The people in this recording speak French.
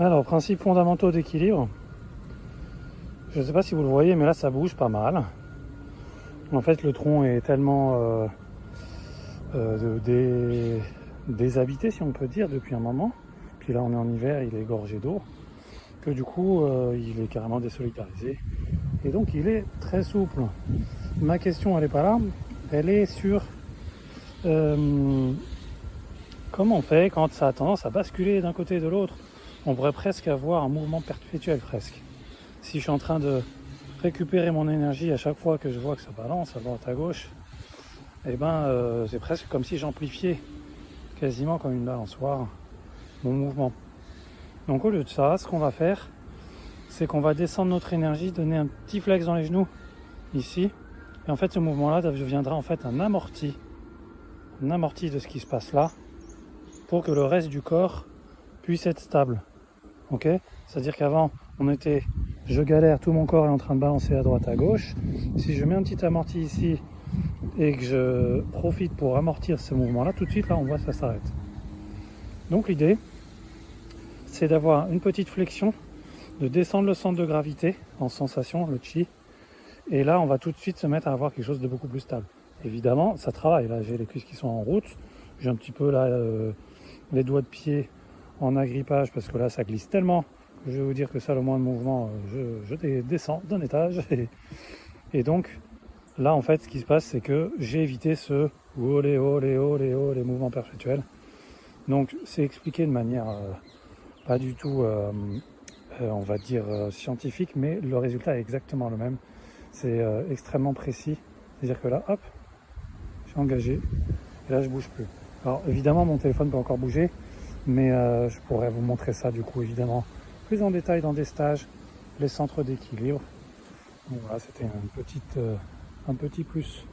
Alors, principes fondamentaux d'équilibre. Je ne sais pas si vous le voyez, mais là ça bouge pas mal. En fait, le tronc est tellement déshabité, si on peut dire, depuis un moment. Puis là, on est en hiver, il est gorgé d'eau, que du coup, il est carrément désolidarisé. Et donc, il est très souple. Ma question, elle n'est pas là. Elle est sur comment on fait quand ça a tendance à basculer d'un côté et de l'autre. On pourrait presque avoir un mouvement perpétuel, presque. Si je suis en train de récupérer mon énergie à chaque fois que je vois que ça balance à droite à gauche, et c'est presque comme si j'amplifiais quasiment comme une balançoire mon mouvement. Donc au lieu de ça, ce qu'on va faire, c'est qu'on va descendre notre énergie, donner un petit flex dans les genoux ici, et en fait ce mouvement-là deviendra en fait un amorti de ce qui se passe là, pour que le reste du corps puisse être stable. Ok ? C'est-à-dire qu'avant, je galère, tout mon corps est en train de balancer à droite à gauche. Si je mets un petit amorti ici et que je profite pour amortir ce mouvement-là, tout de suite là on voit que ça s'arrête. Donc l'idée, c'est d'avoir une petite flexion, de descendre le centre de gravité en sensation, le chi, et là on va tout de suite se mettre à avoir quelque chose de beaucoup plus stable. Évidemment, ça travaille. Là j'ai les cuisses qui sont en route, j'ai un petit peu là les doigts de pied en agrippage parce que là ça glisse tellement. Je vais vous dire que ça, le moindre mouvement, je descends d'un étage. Et donc, là, en fait, ce qui se passe, c'est que j'ai évité ce olé, les mouvements perpétuels. Donc, c'est expliqué de manière pas du tout, on va dire, scientifique, mais le résultat est exactement le même. C'est extrêmement précis. C'est-à-dire que là, hop, je suis engagé. Et là, je bouge plus. Alors, évidemment, mon téléphone peut encore bouger, mais je pourrais vous montrer ça, du coup, évidemment, plus en détail dans des stages, les centres d'équilibre. Donc voilà, c'était un petit plus.